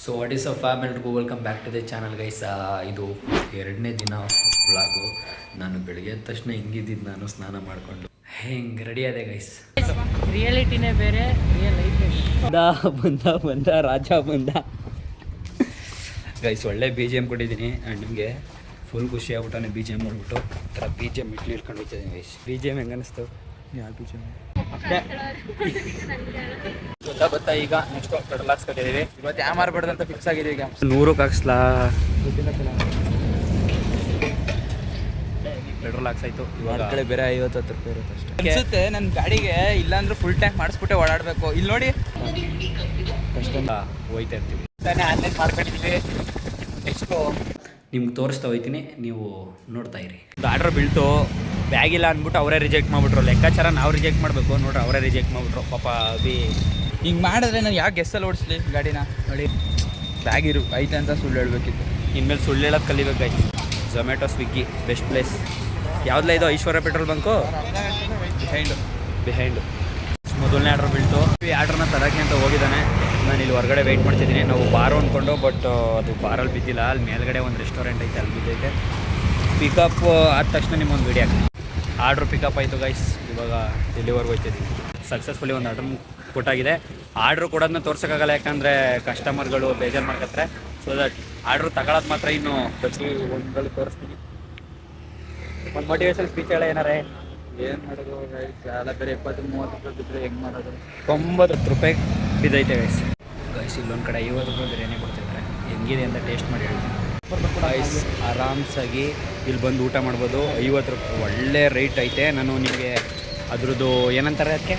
So what is a fam ಎಲ್ರಿಗೂ welcome back to the channel guys. ಇದು ಎರಡನೇ ದಿನ ವ್ಲಾಗು. ನಾನು ಬೆಳಗ್ಗೆ ಎದ್ದ ತಕ್ಷಣ ಹಿಂಗಿದ್ದಿದ್ದು, ನಾನು ಸ್ನಾನ ಮಾಡಿಕೊಂಡು ಹೆಂಗೆ ರೆಡಿ ಆದೆ ಗೈಸ್. ರಿಯಾಲಿಟಿನೇ ಬೇರೆ, ರಿಯಲ್ ಲೈಫ್ ಬಂದ ರಾಜ ಬಂದ ಗೈಸ್. ಒಳ್ಳೆ ಬಿ ಜಿ ಎಮ್ ಕೊಟ್ಟಿದ್ದೀನಿ ಆ್ಯಂಡ್ ನಿಮಗೆ ಫುಲ್ ಖುಷಿ ಆಗ್ಬಿಟ್ಟು ಬಿ ಜಿ ಎಮ್ ನೋಡ್ಬಿಟ್ಟು ಥರ ಬಿ ಜಿ ಎಮ್ ಇಟ್ಲಿ ಇಟ್ಕೊಂಡು ಹೋಗ್ತಿದ್ದೀನಿ ಗೈಸ್. ಬಿ ಜಿ ಎಮ್ ಹೆಂಗೆ ಅನ್ನಿಸ್ತು? ಯಾವ ಬಿ ಜಿ ಎಮ್ ಗೊತ್ತಾ? ಈಗ ನೆಕ್ಸ್ಟ್ ಪೆಟ್ರೋಲ್ ಹಾಕ್ಸ್ಕೊತಿದ್ದೀವಿ. ಇವತ್ತು ಯಾವ ಮಾರ್ಬಾರ್ದು ಅಂತ ಫಿಕ್ಸ್ ಆಗಿದೆ. ಈಗ 100ಕ್ಕೆ ಹಾಕ್ಸ್ಲಾ? ಪೆಟ್ರೋಲ್ ಹಾಕ್ಸಾಯ್ತು. ಇವಾಗ ಕಡೆ ಬೇರೆ 50-60 ರೂಪಾಯಿ ಇರುತ್ತೆ ಅಷ್ಟೇ ಅನ್ಸುತ್ತೆ. ನನ್ನ ಗಾಡಿಗೆ ಇಲ್ಲಾಂದ್ರೆ ಫುಲ್ ಟ್ಯಾಂಕ್ ಮಾಡಿಸ್ಬಿಟ್ಟೆ ಓಡಾಡಬೇಕು. ಇಲ್ಲಿ ನೋಡಿ ಕಷ್ಟ ಹೋಯ್ತಾ ಇರ್ತೀವಿ. ಆನ್ಲೈನ್ ಮಾಡ್ಕೊಂಡಿದ್ದೀವಿ. ನೆಕ್ಸ್ಟು ನಿಮ್ಗೆ ತೋರಿಸ್ತಾ ಹೋಯ್ತೀನಿ, ನೀವು ನೋಡ್ತಾ ಇರಿ. ಆರ್ಡ್ರ್ ಬೀಳ್ತು, ಬ್ಯಾಗ್ ಇಲ್ಲ ಅಂದ್ಬಿಟ್ಟು ಅವರೇ ರಿಜೆಕ್ಟ್ ಮಾಡಿಬಿಟ್ರು. ಲೆಕ್ಕಾಚಾರ ನಾವು ರಿಜೆಕ್ಟ್ ಮಾಡಬೇಕು ನೋಡ್ರಿ, ಅವರೇ ರಿಜೆಕ್ಟ್ ಮಾಡಿಬಿಟ್ರು ಪಾಪ. ಹಿಂಗೆ ಮಾಡಿದ್ರೆ ನಾನು ಯಾವ ಗೆಸ್ಸಲ್ಲಿ ಓಡಿಸ್ಲಿ ಗಾಡಿನ? ನೋಡಿ, ಬ್ಯಾಗ್ ಐತೆ ಅಂತ ಸುಳ್ಳು ಹೇಳಬೇಕಿತ್ತು. ಇನ್ಮೇಲೆ ಸುಳ್ಳು ಹೇಳೋದು ಕಲಿಬೇಕಾಯ್ತು. Zomato, Swiggy best place. ಯಾವುದಲ್ಲ ಇದು? Aishwarya petrol bunk behind. ಮೊದಲನೇ ಆರ್ಡ್ರ್ ಬೀಳ್ತು. ಈ ಆರ್ಡ್ರನ್ನ ತರೋಕ್ಕೆ ಅಂತ ಹೋಗಿದ್ದಾನೆ. ನಾನು ಇಲ್ಲಿ ಹೊರಗಡೆ ವೆಯ್ಟ್ ಮಾಡ್ತಿದ್ದೀನಿ. ನಾವು ಬಾರು ಅಂದ್ಕೊಂಡು, ಬಟ್ ಅದು ಬಾರಲ್ಲಿ ಬಿದ್ದಿಲ್ಲ. ಅಲ್ಲಿ ಮೇಲ್ಗಡೆ ಒಂದು ರೆಸ್ಟೋರೆಂಟ್ ಐತೆ, ಅಲ್ಲಿ ಬಿದ್ದೈತೆ. ಪಿಕಪ್ ಆದ ತಕ್ಷಣ ನಿಮ್ಮೊಂದು ವೀಡಿಯೋ ಹಾಕ್ತೀನಿ. ಆರ್ಡ್ರ್ ಪಿಕಪ್ ಆಯಿತು ಗೈಸ್. ಇವಾಗ ಡೆಲಿವರ್ಗೆ ಹೋಗ್ತಿದ್ದೀವಿ. ಸಕ್ಸಸ್ಫುಲಿ ಒಂದು ಆರ್ಡ್ರ್ ಕೊಟ್ಟಾಗಿದೆ. ಆರ್ಡ್ರ್ ಕೊಡೋದನ್ನ ತೋರ್ಸೋಕ್ಕಾಗಲ್ಲ, ಯಾಕಂದರೆ ಕಸ್ಟಮರ್ಗಳು ಬೇಜಾರು ಮಾಡ್ಕೊತಾರೆ. ಸೊ ದಟ್ ಆರ್ಡ್ರ್ ತಗೊಳ್ಳೋದು ಮಾತ್ರ ಇನ್ನು ಒಂದ್ರಲ್ಲಿ ತೋರಿಸ್ತೀನಿ. ಒಂದು ಮೋಟಿವೇಶನ್ ಸ್ಪೀಚ್ ಹೇಳ ಏನಾರೇ. ಏನು ಮಾಡೋದು ಗೈಸ್? ಎಲ್ಲ ಬೇರೆ 20-30 ರೂಪಾಯಿ ಬಿದ್ದರೆ ಹೆಂಗೆ ಮಾಡೋದು? 90 ರೂಪಾಯಿ ಬಿದ್ದೈತೆ ಗೈಸ್. ಗೈಸ್ ಇಲ್ಲೊಂದು ಕಡೆ 50 ರೂಪಾಯಿ ಬಿರಿಯಾನಿ ಕೊಡ್ತಿದ್ದಾರೆ. ಹೆಂಗಿದೆ ಅಂತ ಟೇಸ್ಟ್ ಮಾಡಿ ಹೇಳ್ತೀನಿ ಗೈಸ್. ಆರಾಮ್ಸಾಗಿ ಇಲ್ಲಿ ಬಂದು ಊಟ ಮಾಡ್ಬೋದು. 50 ರೂಪಾಯಿ ಒಳ್ಳೆ ರೇಟ್ ಐತೆ. ನಾನು ನಿಮಗೆ ಅದ್ರದ್ದು ಏನಂತಾರೆ ಅದಕ್ಕೆ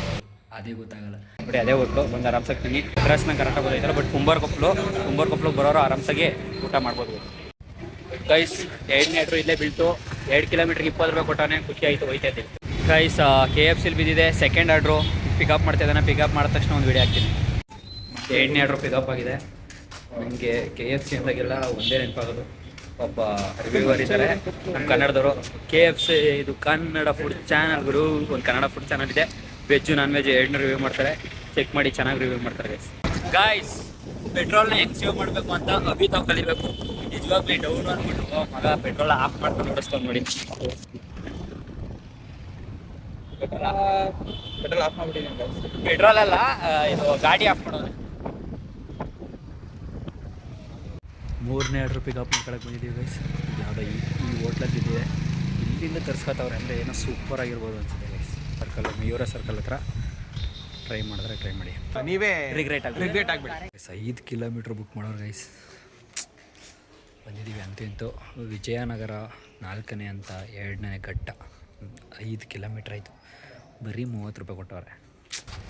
ಅದೇ ಗೊತ್ತಾಗಲ್ಲ ನೋಡಿ. ಅದೇ ಹೊತ್ತು ಬಂದು ಆರಾಮ್ಸಾಗಿ ತಿನ್ನಿ. ಅಡ್ರೆಸ್ನ ಕರೆಕ್ಟಾಗಿ ಗೊತ್ತಾಯ್ತಲ್ಲ. ಬಟ್ ಕುಂಬಾರಕೊಪ್ಪಲು ಬರೋರು ಆರಾಮ್ಸಾಗಿ ಊಟ ಮಾಡ್ಬೋದು ಗೈಸ್. 2ನೇ ಆರ್ಡ್ರು ಇಲ್ಲೇ ಬೀಳ್ತು. 2 ಕಿಲೋಮೀಟ್ರಿಗೆ 20 ರೂಪಾಯಿ ಕೊಟ್ಟಾನೆ. ಖುಷಿ ಆಯಿತು, ಹೋಯ್ತೈತಿ ಗೈಸ್. KFCಲಿ ಬಿದ್ದಿದೆ. ಸೆಕೆಂಡ್ ಆರ್ಡ್ರು ಪಿಕಪ್ ಮಾಡ್ತಾಯಿದ್ದಾನೆ. ಪಿಕಪ್ ಮಾಡಿದ ತಕ್ಷಣ ಒಂದು ವೀಡಿಯೋ ಹಾಕ್ತೀನಿ. 2ನೇ ಆರ್ಡ್ರು ಪಿಕಪ್ ಆಗಿದೆ. ನನಗೆ KFC ಅಂದಾಗೆಲ್ಲ ಒಂದೇ ನೆನಪಾಗೋದು. ಒಬ್ಬ ರಿವ್ಯೂವರ್ ಇದ್ದಾರೆ ನಮ್ಮ ಕನ್ನಡದವರು. KFC ಇದು ಕನ್ನಡ ಫುಡ್ ಚಾನಲ್ ಗುರು. ಒಂದು ಕನ್ನಡ ಫುಡ್ ಚಾನಲ್ ಇದೆ. ವೆಜ್ಜು ನಾನ್ ವೆಜ್ ಎರಡನ್ನೂ ರಿವ್ಯೂ ಮಾಡ್ತಾರೆ. ಚೆಕ್ ಮಾಡಿ, ಚೆನ್ನಾಗಿ ರಿವ್ಯೂ ಮಾಡ್ತಾರೆ ಗೈಸ್. ಪೆಟ್ರೋಲ್ನ ಹೆಂಗೆ ಸೇವ್ ಮಾಡಬೇಕು ಅಂತ ತಾವು ಕಲಿಬೇಕು. ನಿಜವಾಗ್ಲೂ ಡೌನ್ ಅಂದ್ಬಿಟ್ಟು ಮಗ ಪೆಟ್ರೋಲ್ ಆಫ್ ಮಾಡ್ಕೊಂಡು ಓಡಿಸ್ಕೊಂಡು ನೋಡಿ. Petrol of ಮಾಡಿಬಿಟ್ಟಿದ್ದೀನಿ. ಪೆಟ್ರೋಲ್ ಅಲ್ಲ, ಇದು ಗಾಡಿ ಆಫ್ ಮಾಡೋದು. 3ನೇ ಆರ್ಡ್ರ್ ಪಿಕಪ್ ಮಾಡ್ಕೊಳಕ್ಕೆ ಬಂದಿದ್ದೀವಿ ಗೈಸ್. ಯಾವುದೋ ಈ ಹೋಟ್ಲಲ್ಲಿ ಬಿದ್ದಿದೆ. ಇಲ್ಲಿಂದ ತರ್ಸ್ಕೊತವ್ರೆ ಅಂದರೆ ಏನೋ ಸೂಪರ್ ಆಗಿರ್ಬೋದು ಅನ್ಸುತ್ತೆ ಗೈಸ್. ಸರ್ಕಲ್ ಮಯೂರ ಸರ್ಕಲ್ ಹತ್ರ ಟ್ರೈ ಮಾಡಿ. ನೀವೇ ರಿಗ್ರೆಟ್ ಆಗಬೇಡಿ. 5 ಕಿಲೋಮೀಟ್ರ್ ಬುಕ್ ಮಾಡೋರು ಗೈಸ್. ಬಂದಿದ್ದೀವಿ ಅಂತೂ ವಿಜಯನಗರ 4ನೇ ಅಂತ 2ನೇ ಘಟ್ಟ. 5 ಕಿಲೋಮೀಟ್ರ್ ಆಯಿತು. ಬರೀ 30 ರೂಪಾಯಿ ಕೊಟ್ಟವ್ರೆ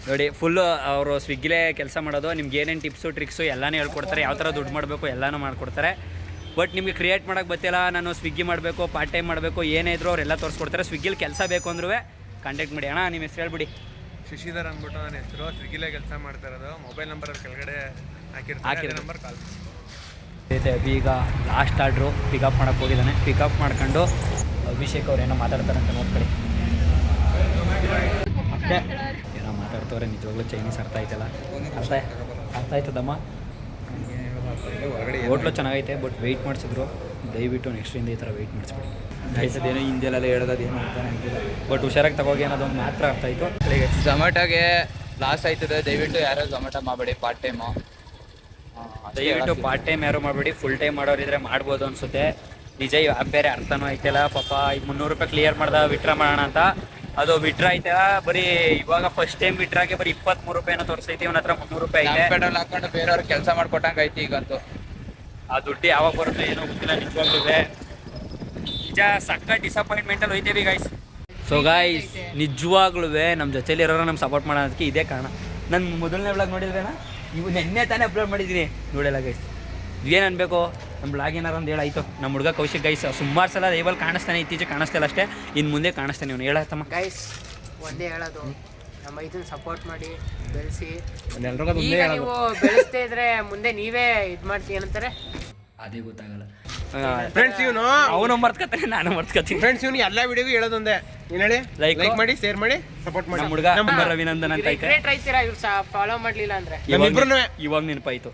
ನೋಡಿ. ಫುಲ್ಲು ಅವರು ಸ್ವಿಗ್ಗಿಲೇ ಕೆಲಸ ಮಾಡೋದು. ನಿಮ್ಗೆ ಏನೇನು ಟಿಪ್ಸು ಟ್ರಿಕ್ಸು ಎಲ್ಲನೂ ಹೇಳ್ಕೊಡ್ತಾರೆ. ಯಾವ ಥರ ದುಡ್ಡು ಮಾಡಬೇಕು ಎಲ್ಲನೂ ಮಾಡಿಕೊಡ್ತಾರೆ. ಬಟ್ ನಿಮಗೆ ಕ್ರಿಯೇಟ್ ಮಾಡೋಕ್ಕೆ ಗೊತ್ತಿಲ್ಲ. ನಾನು ಸ್ವಿಗ್ಗಿ ಮಾಡಬೇಕು, ಪಾರ್ಟ್ ಟೈಮ್ ಮಾಡಬೇಕು, ಏನೇ ಇದ್ರೂ ಅವರೆಲ್ಲ ತೋರಿಸ್ಕೊಡ್ತಾರೆ. ಸ್ವಿಗ್ಗಿಲಿ ಕೆಲಸ ಬೇಕು ಅಂದ್ರೂ ಕಾಂಟ್ಯಾಕ್ಟ್ ಮಾಡಿ. ಅಣ್ಣ ನಿಮ್ಮ ಹೆಸರು ಹೇಳ್ಬಿಡಿ. ಶಶಿಧರ್ ಅಂದ್ಬಿಟ್ಟು ನನ್ನ ಹೆಸರು. ಸ್ವಿಗ್ಗಿಲೇ ಕೆಲಸ ಮಾಡ್ತಾ ಇರೋದು. ಮೊಬೈಲ್ ನಂಬರ್ ಕೆಳಗಡೆ ಹಾಕಿರ್ತಾರೆ, ನಂಬರ್ ಕಾಲ್ ಮಾಡಿ. ಈಗ ಲಾಸ್ಟ್ ಆರ್ಡ್ರು ಪಿಕಪ್ ಮಾಡೋಕ್ಕೆ ಹೋಗಿದ್ದಾನೆ. ಪಿಕಪ್ ಮಾಡ್ಕೊಂಡು ಅಭಿಷೇಕ್ ಅವ್ರು ಏನೋ ಮಾತಾಡ್ತಾರೆ ಅಂತ ನೋಡ್ಕೊಳ್ಳಿ. ಏನೋ ಮಾತಾಡ್ತವ್ರೆ. ನಿಜವಾಗ್ಲೂ ಚೈನೀಸ್ ಅರ್ಥ ಆಯ್ತಲ್ಲ? ಅರ್ಥ ಆಯ್ತದಮ್ಮ. ಹೋಟ್ಲು ಚೆನ್ನಾಗೈತೆ, ಬಟ್ ವೆಯ್ಟ್ ಮಾಡಿಸಿದ್ರು. ದಯವಿಟ್ಟು ನೆಕ್ಸ್ಟಿಂದ ಈ ಥರ ವೆಯ್ಟ್ ಮಾಡಿಸ್ಬಿಡಿ. ಆಯ್ತದೇನೋ ಹಿಂದೆಲ್ಲ ಹೇಳೋದು ಏನು ಅಂತ ನನಗಿಲ್ಲ. ಬಟ್ ಹುಷಾರಾಗಿ ತಗೋಗಿ ಅನ್ನೋದೊಂದು ಮಾತ್ರ ಅರ್ಥ ಆಯಿತು. ಝೊಮ್ಯಾಟೋಗೆ ಲಾಸ್ ಆಯ್ತದೆ. ದಯವಿಟ್ಟು ಯಾರೋ ಝೊಮ್ಯಾಟೊ ಮಾಡಬೇಡಿ ಪಾರ್ಟ್ ಟೈಮು. ದಯವಿಟ್ಟು ಪಾರ್ಟ್ ಟೈಮ್ ಯಾರು ಮಾಡಬೇಡಿ. ಫುಲ್ ಟೈಮ್ ಮಾಡೋರಿದ್ರೆ ಮಾಡ್ಬೋದು ಅನಿಸುತ್ತೆ. ನಿಜ ಬೇರೆ ಅರ್ಥನೂ ಐತಲ್ಲ. ಪಾಪ ಈಗ 300 ರೂಪಾಯಿ ಕ್ಲಿಯರ್ ಮಾಡ್ದ ವಿಡ್ರಾ ಮಾಡೋಣ ಅಂತ. ಅದು ವಿಡ್ರಾ ಐತೆ ಬರೀ ಇವಾಗ ಫಸ್ಟ್ ಟೈಮ್ ವಿಡ್ರಾಗೆ ಬರೀ 23 ರೂಪಾಯಿನ ತೋರಿಸೈತಿ. ಇವನ ಹತ್ರ 300 ರೂಪಾಯಿ ಐತೆ. ಪೆಟ್ರೋಲ್ ಹಾಕೊಂಡು ಬೇರೆಯವ್ರಿಗೆ ಕೆಲಸ ಮಾಡ್ಕೊಟ್ಟಂಗೆ ಐತಿ ಈಗಂತೂ. ಆ ದುಡ್ಡು ಯಾವಾಗ ಬರುತ್ತೆ ಏನೋ ಗೊತ್ತಿಲ್ಲ. ನಿಜವಾಗ್ಲೂ ನಿಜ ಸಕ್ಕ ಡಿಸಪಾಯಿಂಟ್ಮೆಂಟಲ್ಲಿ ಹೋಯ್ತೇವಿ ಗೈಸ್. ಸೊ ಗೈಸ್ ನಿಜವಾಗ್ಲೂ ನಮ್ಮ ಜೊತೆಲಿರೋರು ನಮ್ಗೆ ಸಪೋರ್ಟ್ ಮಾಡೋದಕ್ಕೆ ಇದೇ ಕಾರಣ. ನಾನು ಮೊದಲನೇ ವ್ಲಾಗ್ ನೋಡಿದ್ರೇನಾ? ಇವು ನೆನ್ನೆ ತಾನೇ ಅಪ್ಲೋಡ್ ಮಾಡಿದ್ದೀನಿ. ನೋಡಿಲ್ಲ ಗೈಸ್. ಏನು ಅನ್ಬೇಕು ನಮ್ಮ ಬ್ಲಾಗ್ ಏನಾರು ಒಂದು ಹೇಳಾಯ್ತು. ನಮ್ಮ ಹುಡುಗ ಕೌಶಿಕ್ ಗೈಸ್ ಸುಮಾರು ಸಲ ಲೈವಲ್ಲಿ ಕಾಣಿಸ್ತಾನೆ. ಇತ್ತೀಚೆಗೆ ಕಾಣಿಸ್ತಿಲ್ಲ ಅಷ್ಟೇ. ಇನ್ನು ಮುಂದೆ ಕಾಣಿಸ್ತಾನೆ. ಇವನು ಹೇಳತ್ತಮ್ಮ ಗೈಸ್. ಒಂದೇ ಹೇಳೋದು, ನಮ್ಮ ಇದನ್ನ ಸಪೋರ್ಟ್ ಮಾಡಿ ಬೆಳೆಸಿ. ಈಗ ನೀವು ಬೆಳೆಸ್ತಾ ಇದ್ರೆ ಮುಂದೆ ನೀವೇ ಇದು ಮಾಡ್ತೀವಿ ಏನಂತಾರೆ ಅದೇ ಗೊತ್ತಾಗಲ್ಲ. ಫ್ರೆಂಡ್ಸ್ ಇವನು ಅವನು ಮರ್ತ್ಕೊತಾನೆ, ನಾನು ಮರ್ತ್ಕೊತೀನಿ. ಫ್ರೆಂಡ್ಸ್ ಇವನು ಎಲ್ಲ ವಿಡಿಯೋಗೂ ಹೇಳೋದೊಂದೇ. ಏನು ಹೇಳಿ? ಲೈಕ್ ಮಾಡಿ, ಶೇರ್ ಮಾಡಿ, ಸಪೋರ್ಟ್ ಮಾಡಿ. ನಮ್ಮ ಹುಡುಗ ರವಿನಂದನ್ ಅಂತ ಐತೆ. ಗ್ರೇಟ್ ರೈತೀರಾ ಇವ್ರು ಫಾಲೋ ಮಾಡಲಿಲ್ಲ ಅಂದ್ರೆ. ಇವಾಗ ನೆನಪಾಯ್ತು.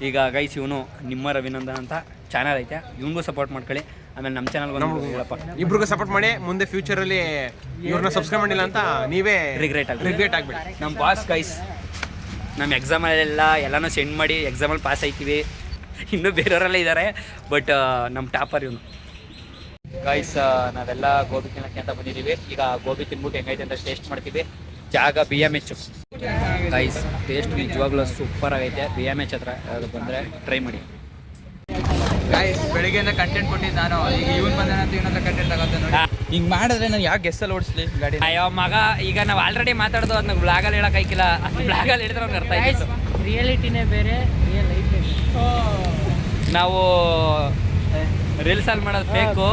ಈಗ ಗೈಸ್ ಇವನು ನಿಮ್ಮ ರವಿನಂದನ್ ಅಂತ ಚಾನಲ್ ಐತೆ, ಇವನಿಗೂ ಸಪೋರ್ಟ್ ಮಾಡ್ಕೊಳ್ಳಿ. ಆಮೇಲೆ ನಮ್ಮ ಚಾನಲ್ಗೂ ಹೇಳಪ್ಪ, ಇಬ್ರಿಗೂ ಸಪೋರ್ಟ್ ಮಾಡಿ. ಮುಂದೆ ಫ್ಯೂಚರಲ್ಲಿ ಇವ್ರನ್ನ ಸಬ್ಸ್ಕ್ರೈಬ್ ಮಾಡಿಲ್ಲ ಅಂತ ನೀವೇ ರಿಗ್ರೆಟ್ ಆಗ್ಬೇಡಿ. ನಮ್ಮ ಬಾಸ್ ಗೈಸ್ ನಮ್ಮ ಎಕ್ಸಾಮಲ್ಲೆಲ್ಲ ಎಲ್ಲನೂ ಸೆಂಡ್ ಮಾಡಿ ಎಕ್ಸಾಮಲ್ಲಿ ಪಾಸ್ ಆಯ್ತೀವಿ. ಇನ್ನೂ ಬೇರೆಯವರೆಲ್ಲ ಇದ್ದಾರೆ, ಬಟ್ ನಮ್ಮ ಟಾಪರ್ ಇವನು. ಗೈಸ್ ನಾವೆಲ್ಲ ಗೋಬಿ ತಿನ್ನೋಕ್ಕೆ ಅಂತ ಬಂದಿದ್ದೀವಿ. ಈಗ ಗೋಬಿ ತಿನ್ಬಿಟ್ಟು ಹೆಂಗೈತೆ ಅಂತ ಟೇಸ್ಟ್ ಮಾಡ್ತೀವಿ. ಜಾಗ BMH ಗೈಸ್, ಟೇಸ್ಟ್ ನಿಜವಾಗ್ಲೂ ಸೂಪರ್ ಆಗೈತೆ. BMH ಹತ್ರ ಅದು ಬಂದರೆ ಟ್ರೈ ಮಾಡಿ. ಗಾಯ್ಸ್ ಬೆಳಿಗ್ಗೆಯಿಂದ ಕಂಟೆಂಟ್ ಕೊಟ್ಟಿದ್ದು ನಾನು, ಈಗ ಇವನ್ ಬಂದ ಇವನತ್ರ ಕಂಟೆಂಟ್ ತಗೋತೆ ನೋಡಿ. ಹಿಂಗೆ ಮಾಡಿದ್ರೆ ನಾನು ಯಾಕೆ ಗೆಸ್ಸಲ್ಲಿ ಓಡಿಸ್ಲಿ ಗಾಡಿ? ಅಯ್ಯೋ ಮಗ, ಈಗ ನಾವು ಆಲ್ರೆಡಿ ಮಾತಾಡೋದು ಅದನ್ನ ಬ್ಲಾಗಲ್ಲಿ ಹೇಳೋಕ್ಕಾಗಿಲ್ಲ. ಬ್ಲಾಗಲ್ಲಿ ಹೇಳಿದ್ರೆ ಅವ್ನಿಗೆ ಅರ್ಥ ಆಯ್ತು. ರಿಯಾಲಿಟಿನೇ ಬೇರೆ, ರಿಯಲ್ ಲೈಫ್ ನಾವು ರೀಲ್ಸಲ್ಲಿ ಮಾಡೋದು ಫೇಕು,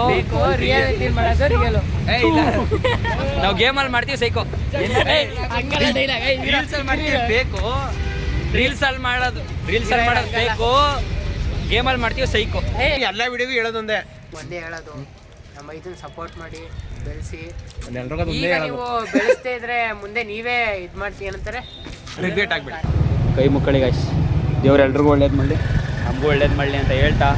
ರಿಯಾಲಿಟಿ ಮಾಡೋದು ರಿಯಲ್. ನಾವು ಗೇಮಲ್ಲಿ ಮಾಡ್ತೀವಿ ಸೈಕೋ. ರೀಲ್ಸಲ್ಲಿ ಮಾಡ್ತೀವಿ ಬೇಕು, ರೀಲ್ಸಲ್ಲಿ ಮಾಡೋದು ಫೇಕು, ಗೇಮಲ್ಲಿ ಮಾಡ್ತೀವಿ ಸೈಕೋ. ಎಲ್ಲ ವಿಡಿಯೋಗೂ ಹೇಳೋದೊಂದೇ, ಒಂದೇ ಹೇಳೋದು, ನಮ್ಮ ಇದನ್ನ ಸಪೋರ್ಟ್ ಮಾಡಿ ಬೆಳೆಸಿ. ಎಲ್ರಿಗೂ ಈಗ ನೀವು ಬೆಳೆಸ್ತಾ ಇದ್ರೆ ಮುಂದೆ ನೀವೇ ಇದು ಮಾಡ್ತೀವಿ ಏನಂತಾರೆ, ರಿಗ್ರೆಟ್ ಆಗ್ಬೇಡಿ. ಕೈ ಮುಕ್ಕಳಿ ಗಾಯ್ಸ್, ದೇವ್ರು ಎಲ್ರಿಗೂ ಒಳ್ಳೇದು ಮಾಡಲಿ, ನಮಗೂ ಒಳ್ಳೇದು ಮಾಡಲಿ ಅಂತ ಹೇಳ್ತಾ